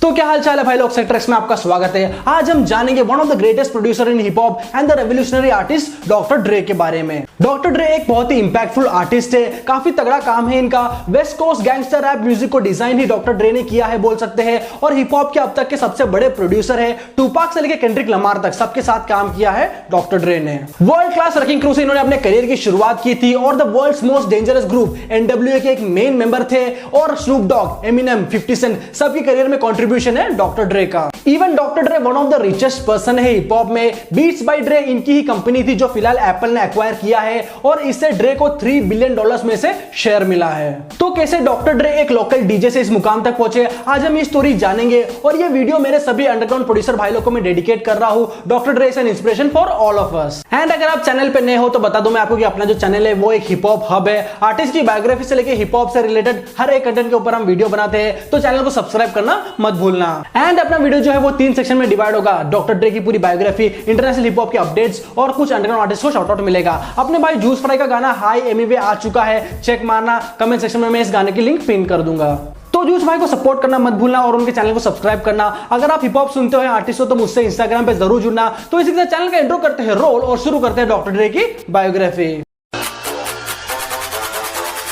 तो क्या हाल चाल है भाई लोग, सेक्टर एक्स में आपका स्वागत है। आज हम जानेंगे one of the greatest producer in hip hop and the revolutionary artist doctor Dre के बारे में। डॉक्टर ड्रे एक बहुत ही इंपैक्टफुल आर्टिस्ट है, काफी तगड़ा काम है इनका। West coast gangster rap music को डिजाइन ही डॉक्टर ड्रे ने किया है बोल सकते हैं, और हिप हॉप के अब तक के सबसे बड़े प्रोड्यूसर है। टूपाक से लेकर केंड्रिक लमार तक सबके साथ काम किया है डॉक्टर ड्रे ने। वर्ल्ड क्लास रैकिंग क्रू से इन्होंने अपने करियर की शुरुआत की थी और the world's most dangerous group NWA के एक मेन मेंबर थे, और स्नूप डॉग, एमिनेम, 50 सेंट सबके करियर में कंट्रीब्यूशन है डॉक्टर ड्रे का। Even doctor Dre one of the richest person है हिप हॉप में। बीट्स बाय ड्रे इनकी ही कंपनी थी जो फिलहाल एप्पल ने एक्वायर किया है, और इससे ड्रे को $3 बिलियन में से शेयर मिला है। तो कैसे डॉक्टर ड्रे एक लोकल डीजे से इस मुकाम तक पहुंचे, आज हम ये स्टोरी जानेंगे। और ये वीडियो मेरे सभी अंडरग्राउंड प्रोड्यूसर भाई लोगों को मैं डेडिकेट कर रहा हूं। Doctor Dre is an inspiration for all of us. And अगर आप चैनल पे नए हो तो बता दूं मैं आपको कि अपना जो चैनल है वो एक हिप हॉप हब है। आर्टिस्ट की बायोग्राफी से लेकर हिप हॉप से रिलेटेड हर एक कंटेंट के ऊपर हम वीडियो बनाते हैं, तो चैनल को सब्सक्राइब करना मत भूलना। एंड अपना वीडियो जो है वो 3 सेक्शन में डिवाइड होगा। डॉक्टर ड्रे की पूरी बायोग्राफी, इंटरनेशनल हिप हॉप के अपडेट्स और कुछ अंडरग्राउंड आर्टिस्ट को शॉर्ट आउट मिलेगा। अपने भाई जूस फ्राई का गाना हाई एमीवे आ चुका है, चेक मारना। कमेंट सेक्शन में मैं इस गाने की लिंक पिन कर दूंगा। तो जूस भाई को सपोर्ट करना मत भूलना और उनके चैनल को सब्सक्राइब करना। अगर आप हिप हॉप सुनते हो या आर्टिस्ट हो तो मुझसे इंस्टाग्राम पे जरूर जुड़ना। तो इसी के साथ चैनल का इंट्रो करते हैं रोल और शुरू करते हैं डॉक्टर ड्रे की biography.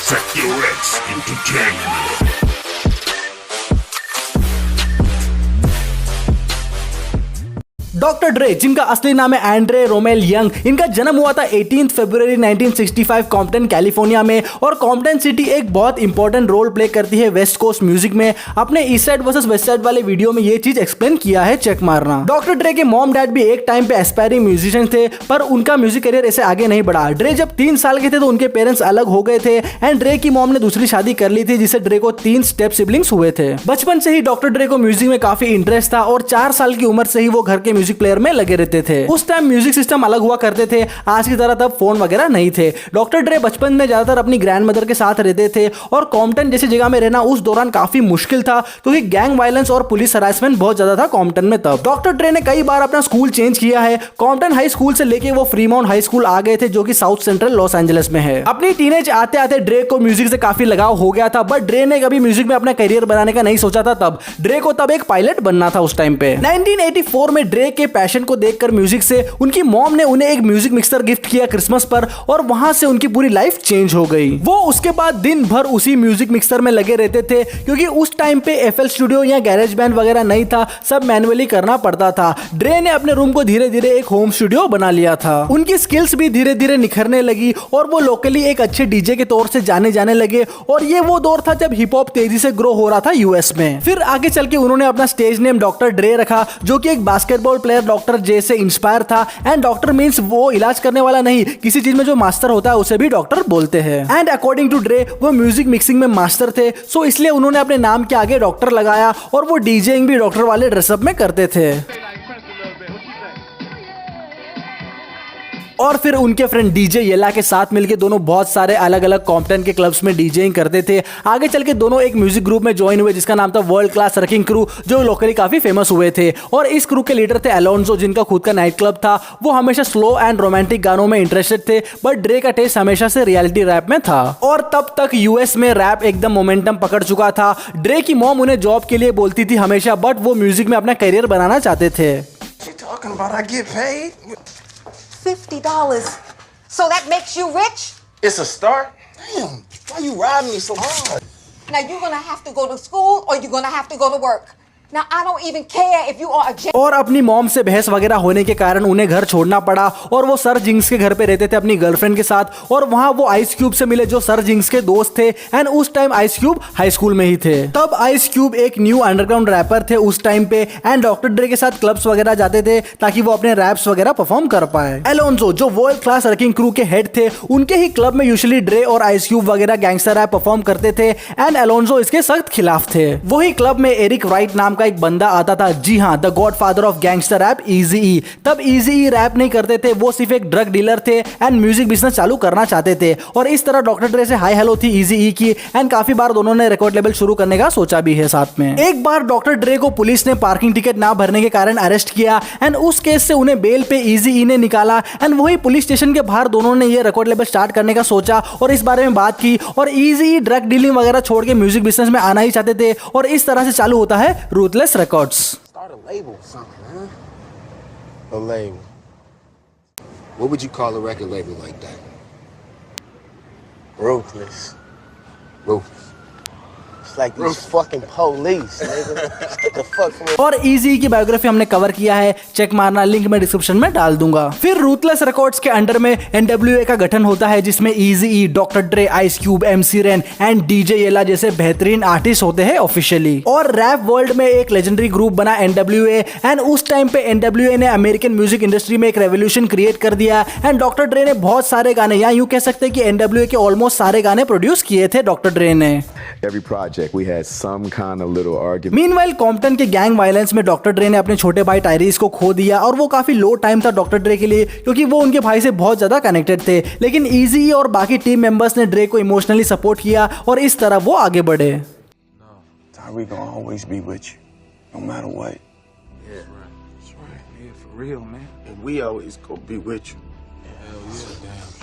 Sector X Entertainment. Doctor Dre, जिनका असली नाम है एंड्रे रोमेल यंग, इनका जन्म हुआ था 18 फरवरी 1965 कॉम्पटन कैलिफोर्निया में। और कॉम्पटन सिटी एक बहुत इंपॉर्टेंट रोल प्ले करती है वेस्ट कोस्ट म्यूजिक में। अपने east side versus west side वाले वीडियो में ये चीज एक्सप्लेन किया है, चेक मारना। डॉक्टर ड्रे के मॉम डैड भी एक टाइम पे एस्पायरिंग म्यूजिशियन थे, पर उनका म्यूजिक करियर ऐसे आगे नहीं बढ़ा। ड्रे जब 3 साल के थे तो उनके पेरेंट्स अलग हो गए थे, एंड ड्रे की मॉम ने दूसरी शादी कर ली थी, जिससे ड्रे को 3 स्टेप सिबलिंग्स हुए थे। बचपन से ही डॉक्टर ड्रे को म्यूजिक में काफी इंटरेस्ट था, और 4 साल की उम्र से ही वो घर के म्यूजिक प्लेयर में लगे रहते थे। उस टाइम म्यूजिक सिस्टम अलग हुआ करते थे, आज की तरह तब फोन वगैरह नहीं थे। डॉक्टर ड्रे बचपन में ज्यादातर अपनी ग्रैंडमदर के साथ रहते थे, और कॉम्पटन जैसी जगह में रहना उस दौरान काफी मुश्किल था, क्योंकि गैंग वायलेंस और पुलिस हरासमेंट बहुत ज्यादा था कॉम्पटन में तब। डॉक्टर ड्रे ने कई बार अपना स्कूल चेंज किया है। कॉम्पटन हाई स्कूल से लेके वो फ्रीमाउंट हाई स्कूल आ गए थे, जो कि साउथ सेंट्रल लॉस एंजलिस में है। अपनी टीनेज आते आते ड्रे को म्यूजिक से काफी लगाव हो गया था, बट ड्रे ने कभी म्यूजिक में अपना करियर बनाने का नहीं सोचा था। तब ड्रे को तब एक पायलट बनना था उस टाइम पे। 1984 में ड्रे के पैशन को देखकर म्यूजिक से उनकी मॉम ने उन्हें एक म्यूजिक मिक्सर गिफ्ट किया क्रिसमस पर, और वहां से उनकी पूरी लाइफ चेंज हो गई। वो उसके बाद दिन भर उसी म्यूजिक मिक्सर में लगे रहते थे, क्योंकि उस टाइम पे FL स्टूडियो या गैरेज बैंड वगैरह नहीं था, सब मैनुअली करना पड़ता था। ड्रे ने अपने रूम को धीरे धीरे एक होम स्टूडियो बना लिया था। उनकी स्किल्स भी धीरे धीरे निखरने लगी, और वो लोकली एक अच्छे डीजे के तौर से जाने जाने लगे। और ये वो दौर था जब हिप हॉप तेजी से ग्रो हो रहा था US में। फिर आगे चल के उन्होंने अपना स्टेज नेम डॉक्टर ड्रे रखा, जो कि एक बास्केटबॉल प्लेयर डॉक्टर जे से इंस्पायर था। एंड डॉक्टर मींस वो इलाज करने वाला नहीं, किसी चीज में जो मास्टर होता है उसे भी डॉक्टर बोलते हैं। एंड अकॉर्डिंग टू ड्रे वो म्यूजिक मिक्सिंग में मास्टर थे, सो इसलिए उन्होंने अपने नाम के आगे डॉक्टर लगाया, और वो डीजेइंग भी डॉक्टर वाले ड्रेसअप में करते थे। और फिर उनके फ्रेंड डीजे येला के साथ मिलके दोनों बहुत सारे अलग अलग कॉम्पटन के क्लब्स में डीजेइंग करते थे। आगे चल के दोनों एक म्यूजिक ग्रुप में ज्वाइन हुए, जिसका नाम था वर्ल्ड क्लास रैकिंग क्रू, जो लोकली काफी फेमस हुए थे। और इस क्रू के लीडर थे अलोन्सो, जिनका खुद का नाइट क्लब था। वो हमेशा स्लो एंड रोमांटिक गानों में इंटरेस्टेड थे, बट ड्रे का टेस्ट हमेशा से रियलिटी रैप में था। और तब तक US में रैप एकदम मोमेंटम पकड़ चुका था। ड्रे की मॉम उन्हें जॉब के लिए बोलती थी हमेशा, बट वो म्यूजिक में अपना करियर बनाना चाहते थे। $50. So that makes you rich? It's a start. Damn, why you riding me so hard? Now you're gonna have to go to school or you're gonna have to go to work. Now I don't even care if you are a और अपनी mom से बहस वगैरह होने के कारण उन्हें घर छोड़ना पड़ा, और वो सर जिंक्स के घर पे रहते थे अपनी गर्लफ्रेंड के साथ। और वहां वो आइस क्यूब से मिले, जो सर जिंक्स के दोस्त थे। एंड उस time ice cube high school में ही थे। तब आइस क्यूब एक न्यू अंडरग्राउंड रैपर थे उस टाइम पे, एंड डॉक्टर ड्रे के साथ क्लब्स वगैरह जाते थे ताकि वो अपने रैप्स वगैरह परफॉर्म कर पाए। एलोन्सो, जो वर्ल्ड क्लास रैकिंग क्रू के हेड थे, उनके ही क्लब में यूजुअली ड्रे और आइस क्यूब वगैरह गैंगस्टर रैप परफॉर्म करते थे, एंड एलोन्सो इसके सख्त खिलाफ थे। वही क्लब में एरिक राइट नाम का एक बंदा आता था, जी हाँ, the godfather of gangster rap, Eazy E. तब इजी-ई रैप नहीं करते थे, वो सिर्फ एक ड्रग डीलर थे एंड म्यूजिक बिजनेस चालू करना चाहते थे। और इस तरह डॉक्टर ड्रे से हाई हेलो थी इजी-ई की, एंड काफी बार दोनों ने रिकॉर्ड लेबल शुरू करने का सोचा भी है साथ में। एक बार डॉक्टर ड्रे को पुलिस ने पार्किंग टिकट ना भरने के कारण अरेस्ट किया, एंड उस केस से उन्हें बेल पे इजी-ई ने निकाला। एंड वही पुलिस स्टेशन के बाहर दोनों ने ये रिकॉर्ड लेबल स्टार्ट करने का सोचा और इस बारे में बात की, और इजी-ई ड्रग डीलिंग वगैरह छोड़ के म्यूजिक बिजनेस में आना ही चाहते थे। और इस तरह से चालू होता है Ruthless Records. Start a label or something, man. A label. What would you call a record label like that? Ruthless. Ruthless. It's like these fucking police, nigga. Get the fuck from और Eazy की biography हमने cover किया है, check मारना, link मैं description में डाल दूंगा। फिर Ruthless Records के अंडर में NWA का गठन होता है, जिसमें Eazy-E, Dr. Dre, Ice Cube, MC Ren and DJ Yella जैसे बेहतरीन आर्टिस्ट होते हैं ऑफिशियली। और रैप वर्ल्ड में एक लेजेंडरी ग्रुप बना NWA, एंड उस टाइम पे NWA ने अमेरिकन म्यूजिक इंडस्ट्री में एक रेवोल्यूशन क्रिएट कर दिया। And Dr. Dre ने बहुत सारे गाने, या यूं कह सकते हैं कि NWA के ऑलमोस्ट सारे गाने प्रोड्यूस किए थे Dr. Dre ने। Every project we had some kind of little argument. Meanwhile Compton के गैंग वायलेंस में डॉक्टर ड्रे ने अपने छोटे भाई टायरीस को खो दिया, और वो काफी लो टाइम था डॉक्टर ड्रे के लिए, क्योंकि वो उनके भाई से बहुत ज्यादा कनेक्टेड थे। लेकिन Eazy और बाकी टीम मेंबर्स ने ड्रे को इमोशनली सपोर्ट किया, और इस तरह वो आगे बढ़े। Tyreek gonna always be with you, no matter what. Yeah, right. That's right. Yeah, for real, man. And we always gonna be with you. Hell yeah, damn.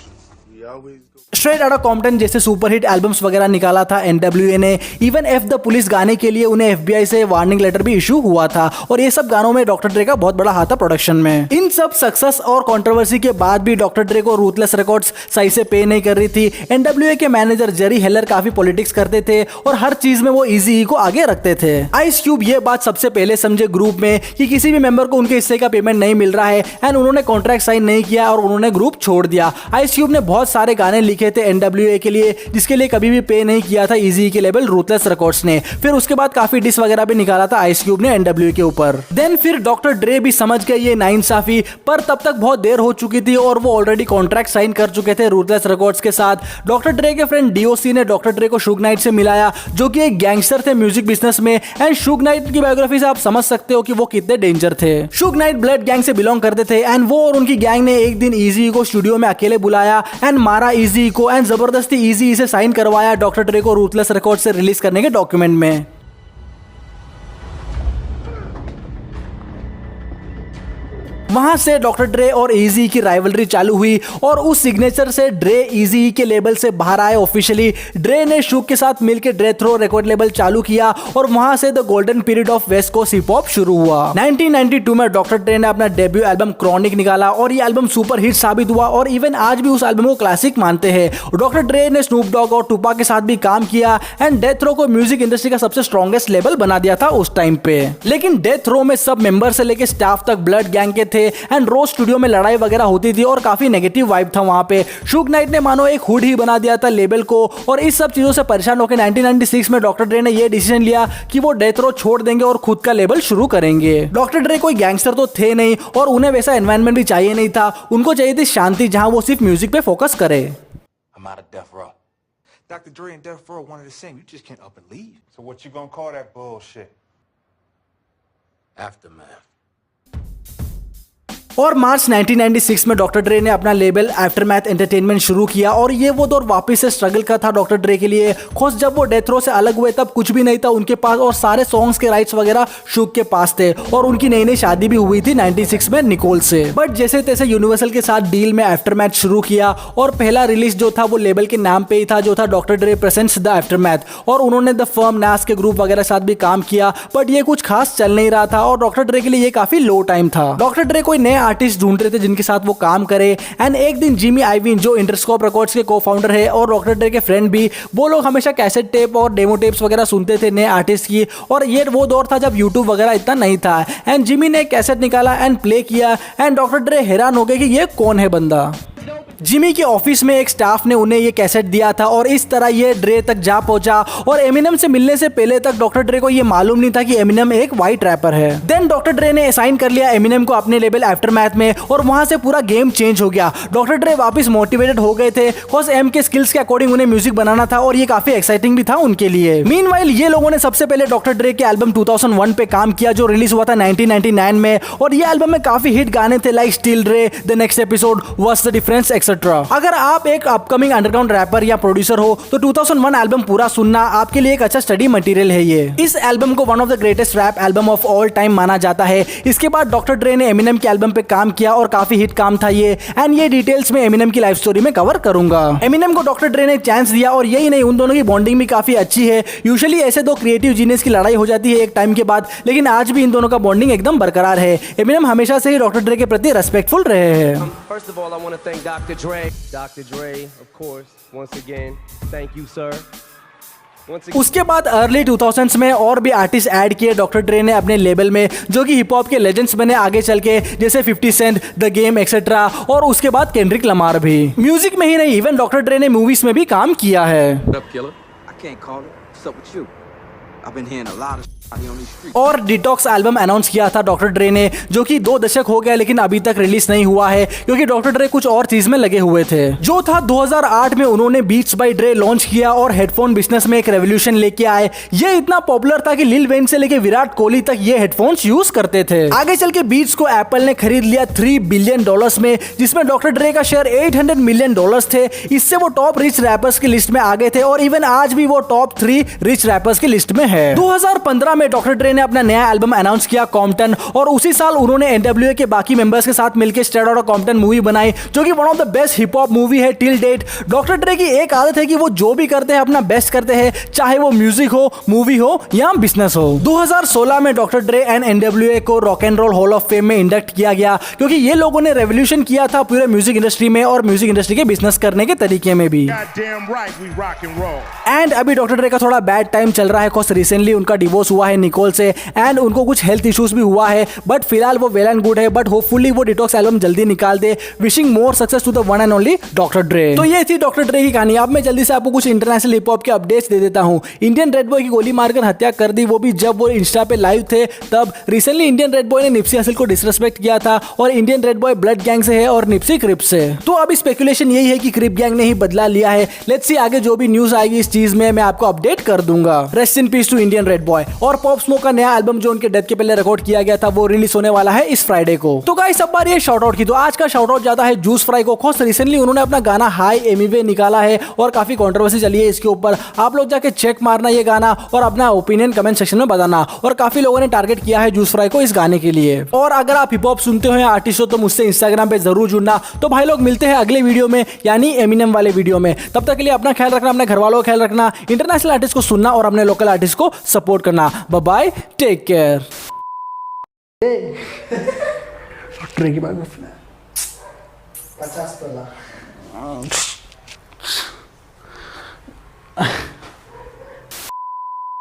We always go. Straight outta Compton जैसे superhit albums वगैरह निकाला था NWA ने। Even F the police गाने के लिए उन्हें FBI से वार्निंग लेटर भी इशू हुआ था, और ये सब गानों में डॉक्टर ड्रे का बहुत बड़ा हाथ था प्रोडक्शन में। इन सब सक्सेस और कंट्रोवर्सी के बाद भी डॉक्टर ड्रे को रूथलेस रिकॉर्ड्स सही से पे नहीं कर रही थी। NWA के मैनेजर जेरी हेलर काफी पॉलिटिक्स करते थे, और हर चीज में वो Eazy-E को आगे रखते थे। आइस क्यूब ये बात सबसे पहले समझे ग्रुप में कि किसी भी मेंबर को उनके हिस्से का पेमेंट नहीं मिल रहा है, एंड उन्होंने कॉन्ट्रैक्ट साइन नहीं किया और उन्होंने ग्रुप छोड़ दिया। आइस क्यूब ने बहुत सारे गाने लिखे थे NWA के लिए, जिसके लिए कभी भी पे नहीं किया था Eazy के लेबल रूथलेस रिकॉर्ड्स ने। फिर उसके बाद काफी डिस वगैरह भी निकाला था आइस क्यूब ने NWA के ऊपर। देन फिर डॉक्टर ड्रे भी समझ गए ये नाइंसाफी, पर तब तक बहुत देर हो चुकी थी, और वो ऑलरेडी कॉन्ट्रैक्ट साइन कर चुके थे रूथलेस रिकॉर्ड्स के साथ। डॉक्टर ड्रे के फ्रेंड DOC ने डॉक्टर ड्रे को शुग नाइट से मिलाया, जो कि एक गैंगस्टर थे म्यूजिक बिजनेस में, एंड शुग नाइट की बायोग्राफी से आप समझ सकते हो कि वो कितने डेंजर थे। शुग नाइट ब्लड गैंग से बिलोंग करते थे, एंड वो और उनकी गैंग ने एक दिन Eazy को स्टूडियो में अकेले बुलाया एंड मारा Eazy को, एंड जबरदस्ती Eazy से साइन करवाया डॉक्टर ड्रे को रूथलेस रिकॉर्ड से रिलीज करने के डॉक्यूमेंट में। वहां से डॉक्टर ड्रे और Eazy की राइवलरी चालू हुई, और उस सिग्नेचर से ड्रे Eazy के लेबल से बाहर आए ऑफिशियली। ड्रे ने शुग के साथ मिलकर ड्रे थ्रो रिकॉर्ड लेबल चालू किया, और वहां से the golden period of west coast hip hop शुरू हुआ। 1992 में डॉक्टर ड्रे ने अपना डेब्यू एल्बम क्रॉनिक निकाला, और ये एल्बम सुपर हिट साबित हुआ, और इवन आज भी उस एल्बम को क्लासिक मानते हैं। डॉक्टर ड्रे ने स्नूप डॉग और टुपाक के साथ भी काम किया, एंड डेथ रो को म्यूजिक इंडस्ट्री का सबसे स्ट्रॉन्गेस्ट लेबल बना दिया था उस टाइम पे। लेकिन डेथ रो में सब मेंबर से लेके स्टाफ तक ब्लड गैंग के थे, एंड रोज स्टूडियो में लड़ाई वगैरह होती थी, और काफी नेगेटिव वाइब था वहां पे। शुग नाइट ने मानो एक हुड ही बना दिया था लेबल को, और इस सब चीजों से परेशान होकर 1996 में डॉक्टर ड्रे ने ये डिसीजन लिया कि वो डेथ रो छोड़ देंगे और खुद का लेबल शुरू करेंगे। डॉक्टर ड्रे कोई गैंगस्टर तो थे नहीं, और उन्हें वैसा एनवायरनमेंट भी चाहिए नहीं था। उनको चाहिए थी शांति, जहां वो सिर्फ म्यूजिक पे फोकस करे। I'm out of death row. Dr. Dre and Death Row one and the same. You just can't up and leave. So what you gonna call that bullshit? Aftermath. और मार्च 1996 में डॉक्टर ड्रे ने अपना label aftermath entertainment शुरू किया, और ये वो दौर वापस से स्ट्रगल का था डॉक्टर ड्रे के लिए। खुद जब वो डेथ रो से अलग हुए तब कुछ भी नहीं था उनके पास, और सारे सॉन्ग्स के राइट्स वगैरह शुग के पास थे, और उनकी नई नई शादी भी हुई थी 96 में निकोल से। बट जैसे तैसे यूनिवर्सल के साथ डील में आफ्टरमैथ शुरू किया, और पहला रिलीज जो था वो लेबल के नाम पे ही था, जो था doctor Dre presents the aftermath, और उन्होंने द फर्म नास के ग्रुप वगैरह साथ भी काम किया, बट ये कुछ खास चल नहीं रहा था, और डॉक्टर ड्रे के लिए ये काफी लो टाइम था। डॉक्टर ड्रे कोई नए आर्टिस्ट ढूंढ रहे थे जिनके साथ वो काम करे, एंड एक दिन जिमी आइविन जो इंटरस्कोप रिकॉर्ड्स के को फाउंडर है और डॉक्टर ड्रे के फ्रेंड भी, वो लोग हमेशा कैसेट टेप और डेमो टेप्स वगैरह सुनते थे नए आर्टिस्ट की, और ये वो दौर था जब यूट्यूब वगैरह इतना नहीं था। एंड जिमी ने एक कैसेट निकाला एंड प्ले किया, एंड डॉक्टर ड्रे हैरान हो गए कि ये कौन है बंदा। जिमी के ऑफिस में एक स्टाफ ने उन्हें ये कैसेट दिया था, और इस तरह ये ड्रे तक जा पहुंचा, और एमिनम से मिलने से पहले तक डॉक्टर ड्रे को ये मालूम नहीं था कि एमिनम एक वाइट रैपर है। देन डॉक्टर ड्रे ने साइन कर लिया एमिनम को अपने लेबल आफ्टरमैथ में, और वहां से पूरा गेम चेंज हो गया। डॉक्टर ड्रे वापस मोटिवेटेड हो गए थे, बिकॉज़ एम के स्किल्स के अकॉर्डिंग उन्हें म्यूजिक बनाना था, और ये काफी एक्साइटिंग भी था उनके लिए। मीनवाइल ये लोगों ने सबसे पहले डॉक्टर ड्रे के एल्बम 2001 पे काम किया, जो रिलीज हुआ था 1999 में, और ये एल्बम में काफी हिट गाने थे like still Dre, the next episode, what's the difference etcetera. अगर आप एक अपकमिंग अंडरग्राउंड रैपर या प्रोड्यूसर हो तो 2001 एल्बम पूरा सुनना आपके लिए एक अच्छा स्टडी मटेरियल है ये। इस एल्बम को one of the greatest rap album of all time माना जाता है। इसके बाद डॉक्टर ड्रे ने एमिनेम के एल्बम पे काम किया और काफी हिट काम था ये, एंड ये डिटेल्स में एमिनेम की लाइफ स्टोरी में कवर करूंगा। एमिनेम को डॉक्टर ड्रे ने चांस दिया और यही नहीं, उन दोनों की बॉन्डिंग भी काफी अच्छी है। यूजुअली ऐसे दो क्रिएटिव जीनियस की लड़ाई हो जाती है एक टाइम के बाद, लेकिन आज भी इन दोनों का बॉन्डिंग एकदम बरकरार है। एमिनेम हमेशा से ही डॉक्टर ड्रे के प्रति रेस्पेक्टफुल रहे हैं। First of all, I want to thank Dr. Dre. Dr. Dre, of course, once again, thank you, sir. उसके बाद अर्ली 2000s में और भी आर्टिस्ट ऐड किए डॉक्टर ड्रे ने अपने लेबल में, जो कि हिप हॉप के लेजेंड्स बने आगे चल के, जैसे 50 सेंट, द गेम एक्सेट्रा, और उसके बाद केंड्रिक लमार भी। म्यूजिक में ही नहीं, इवन डॉक्टर ड्रे ने मूवीज में भी काम किया है। और डिटॉक्स एल्बम अनाउंस किया था डॉक्टर ड्रे ने, जो कि 2 दशक हो गया लेकिन अभी तक रिलीज नहीं हुआ है, क्योंकि डॉक्टर ड्रे कुछ और चीज में लगे हुए थे। जो था 2008 में उन्होंने बीट्स बाय ड्रे लॉन्च किया और हेडफोन बिजनेस में एक रेवोल्यूशन लेके आए। ये इतना पॉपुलर था कि लिल वेन से लेके विराट कोहली तक ये हेडफोन्स यूज करते थे। आगे चल के बीट्स को एप्पल ने खरीद लिया $3 बिलियन में, जिसमें डॉक्टर ड्रे का शेयर $800 मिलियन थे। इससे वो टॉप रिच रैपर्स की लिस्ट में आ गए थे और इवन आज भी वो टॉप 3 रिच रैपर्स की लिस्ट में है। 2015 में डॉक्टर ड्रे ने अपना नया एल्बम अनाउंस किया कॉम्पटन, और उसी साल उन्होंने एनडब्ल्यूए के बाकी मेंबर्स के साथ मिलकर स्ट्रेट आउटा कॉम्पटन मूवी बनाई, जो कि one of the best hip hop movie है टिल डेट। डॉक्टर ड्रे की एक आदत है कि वो जो भी करते हैं अपना बेस्ट करते हैं, चाहे वो म्यूजिक हो, मूवी हो या बिजनेस हो। 2016 में डॉक्टर ड्रे एंड एनडब्ल्यूए को rock and roll hall of fame में इंडक्ट किया गया, क्योंकि ये लोगों ने रेवोल्यूशन किया था पूरे म्यूजिक इंडस्ट्री में और म्यूजिक इंडस्ट्री के बिजनेस करने के तरीके में भी। एंड अभी डॉक्टर ड्रे का थोड़ा बैड टाइम चल रहा है, बिकॉज़ रिसेंटली उनका डिवोर्स हुआ है निकोल से, एंड उनको कुछ हेल्थ इश्यूज भी हुआ है, बट फिलहाल वो वेल एंड गुड है। बट होपफुली वो डिटॉक्स एल्बम जल्दी निकाल दे। Wishing more success to the one and only doctor Dre. तो ये थी डॉक्टर ड्रे की कहानी। अब मैं जल्दी से आपको कुछ इंटरनेशनल हिप हॉप के अपडेट्स दे देता हूं। इंडियन रेड बॉय की गोली मारकर हत्या कर दी, वो भी जब वो इंस्टा पे लाइव थे तब। रिसेंटली इंडियन रेड बॉय ने निप्सी हसल को डिसरेस्पेक्ट किया था, और Indian red boy blood gang से है और निप्सी क्रिप से। तो अभी स्पेकुलेशन यही है कि क्रिप गैंग ने ही बदला लिया है। लेट्स सी आगे जो भी न्यूज आएगी इस चीज में मैं आपको अपडेट कर दूंगा। Rest in peace to Indian red boy. और पॉप स्मोक का नया एल्बम जो उनके डेथ के पहले रिकॉर्ड किया गया था वो रिलीज होने वाला है इस फ्राइडे को। तो गाइस अब बारी है शाउट आउट की। तो आज का शाउट आउट जाता है जूस फ्राई को। खोस रिसेंटली उन्होंने अपना गाना हाई एमीवे निकाला है और काफी कंट्रोवर्सी चली है इसके ऊपर। आप लोग जाके चेक मारना ये गाना और अपना ओपिनियन कमेंट सेक्शन में बताना। और काफी लोगों ने टारगेट किया है जूस फ्राई को इस गाने के लिए। और अगर आप हिप हॉप सुनते हो या आर्टिस्ट हो तो मुझसे इंस्टाग्राम पे जरूर जुड़ना। तो भाई लोग मिलते हैं अगले वीडियो में, यानी एमिनेम वाले वीडियो में। तब तक के लिए अपना ख्याल रखना, अपने घर वालों का ख्याल रखना, इंटरनेशनल आर्टिस्ट को सुनना और अपने लोकल आर्टिस्ट को सपोर्ट करना। Bye bye, take care. Trey की बात 50 तला